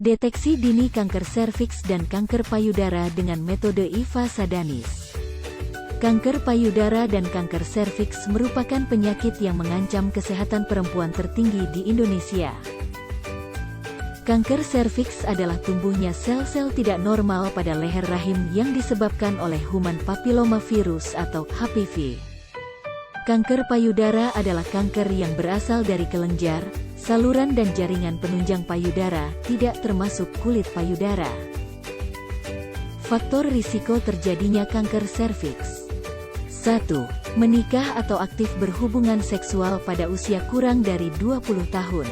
Deteksi dini kanker serviks dan kanker payudara dengan metode Eva Sadanis. Kanker payudara dan kanker serviks merupakan penyakit yang mengancam kesehatan perempuan tertinggi di Indonesia. Kanker serviks adalah tumbuhnya sel-sel tidak normal pada leher rahim yang disebabkan oleh human papillomavirus atau HPV. Kanker payudara adalah kanker yang berasal dari kelenjar, saluran dan jaringan penunjang payudara, tidak termasuk kulit payudara. Faktor risiko terjadinya kanker serviks. 1. Menikah atau aktif berhubungan seksual pada usia kurang dari 20 tahun.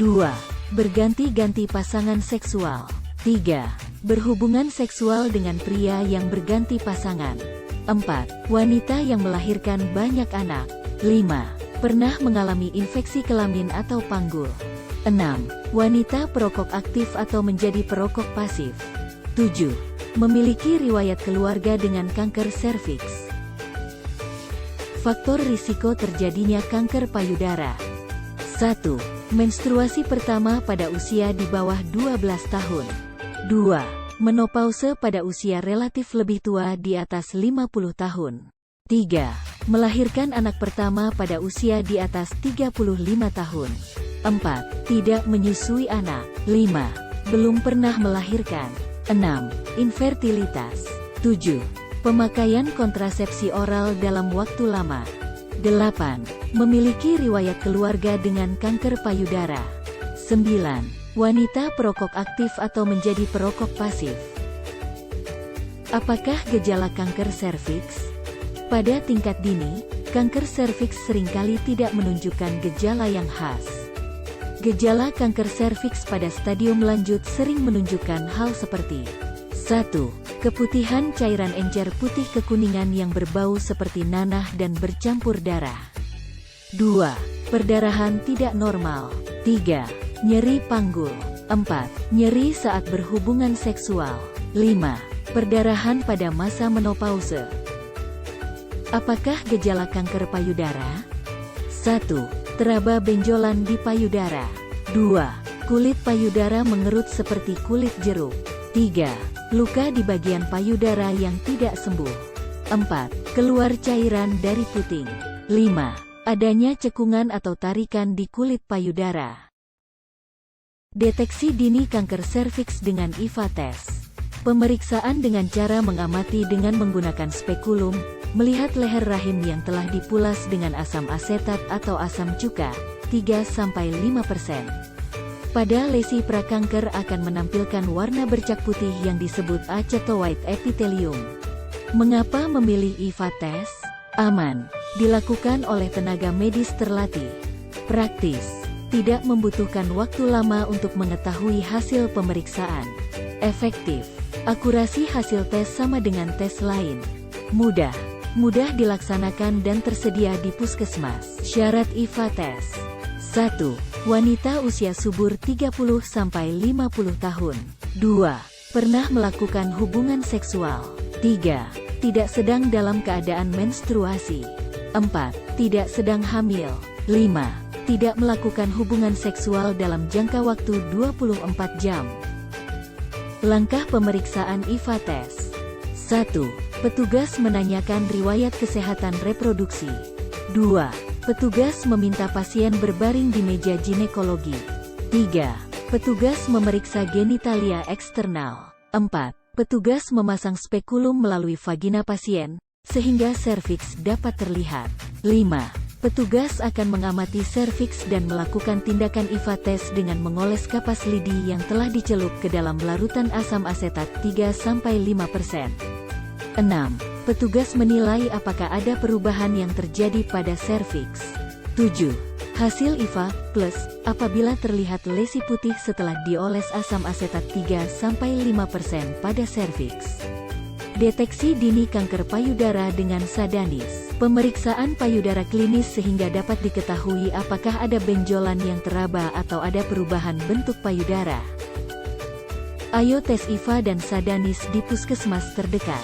2. Berganti-ganti pasangan seksual. 3. Berhubungan seksual dengan pria yang berganti pasangan. 4. Wanita yang melahirkan banyak anak. 5. Pernah mengalami infeksi kelamin atau panggul. 6. Wanita perokok aktif atau menjadi perokok pasif. 7. Memiliki riwayat keluarga dengan kanker serviks. Faktor risiko terjadinya kanker payudara. 1. Menstruasi pertama pada usia di bawah 12 tahun. 2. Menopause pada usia relatif lebih tua di atas 50 tahun. 3. Melahirkan anak pertama pada usia di atas 35 tahun. 4. Tidak menyusui anak. 5. Belum pernah melahirkan. 6. Infertilitas. 7. Pemakaian kontrasepsi oral dalam waktu lama. 8. Memiliki riwayat keluarga dengan kanker payudara. 9. Wanita perokok aktif atau menjadi perokok pasif. Apakah gejala kanker serviks? Pada tingkat dini, kanker serviks seringkali tidak menunjukkan gejala yang khas. Gejala kanker serviks pada stadium lanjut sering menunjukkan hal seperti 1. Keputihan cairan encer putih kekuningan yang berbau seperti nanah dan bercampur darah. 2. Perdarahan tidak normal. 3. Nyeri panggul. 4. Nyeri saat berhubungan seksual. 5. Perdarahan pada masa menopause. Apakah gejala kanker payudara? 1. Teraba benjolan di payudara. 2. Kulit payudara mengerut seperti kulit jeruk. 3. Luka di bagian payudara yang tidak sembuh. 4. Keluar cairan dari puting. 5. Adanya cekungan atau tarikan di kulit payudara. Deteksi dini kanker serviks dengan Eva Test. Pemeriksaan dengan cara mengamati dengan menggunakan spekulum, melihat leher rahim yang telah dipulas dengan asam asetat atau asam cuka, 3-5%. Pada lesi prakanker akan menampilkan warna bercak putih yang disebut acetoid epithelium. Mengapa memilih Eva Test? Aman, dilakukan oleh tenaga medis terlatih. Praktis, tidak membutuhkan waktu lama untuk mengetahui hasil pemeriksaan. Efektif, akurasi hasil tes sama dengan tes lain. Mudah dilaksanakan dan tersedia di puskesmas. Syarat Eva Test. 1. Wanita usia subur 30-50 tahun. 2. Pernah melakukan hubungan seksual. 3. Tidak sedang dalam keadaan menstruasi. 4. Tidak sedang hamil. 5. Tidak melakukan hubungan seksual dalam jangka waktu 24 jam. Langkah pemeriksaan Eva Test. 1. Petugas menanyakan riwayat kesehatan reproduksi. 2. Petugas meminta pasien berbaring di meja ginekologi. 3. Petugas memeriksa genitalia eksternal. 4. Petugas memasang spekulum melalui vagina pasien, sehingga serviks dapat terlihat. 5. Petugas akan mengamati serviks dan melakukan tindakan Eva Test dengan mengoles kapas lidi yang telah dicelup ke dalam larutan asam asetat 3-5%. 6. Petugas menilai apakah ada perubahan yang terjadi pada serviks. 7. Hasil Eva Plus apabila terlihat lesi putih setelah dioles asam asetat 3-5% pada serviks. Deteksi dini kanker payudara dengan Sadanis. Pemeriksaan payudara klinis sehingga dapat diketahui apakah ada benjolan yang teraba atau ada perubahan bentuk payudara. Ayo tes Eva dan Sadanis di puskesmas terdekat.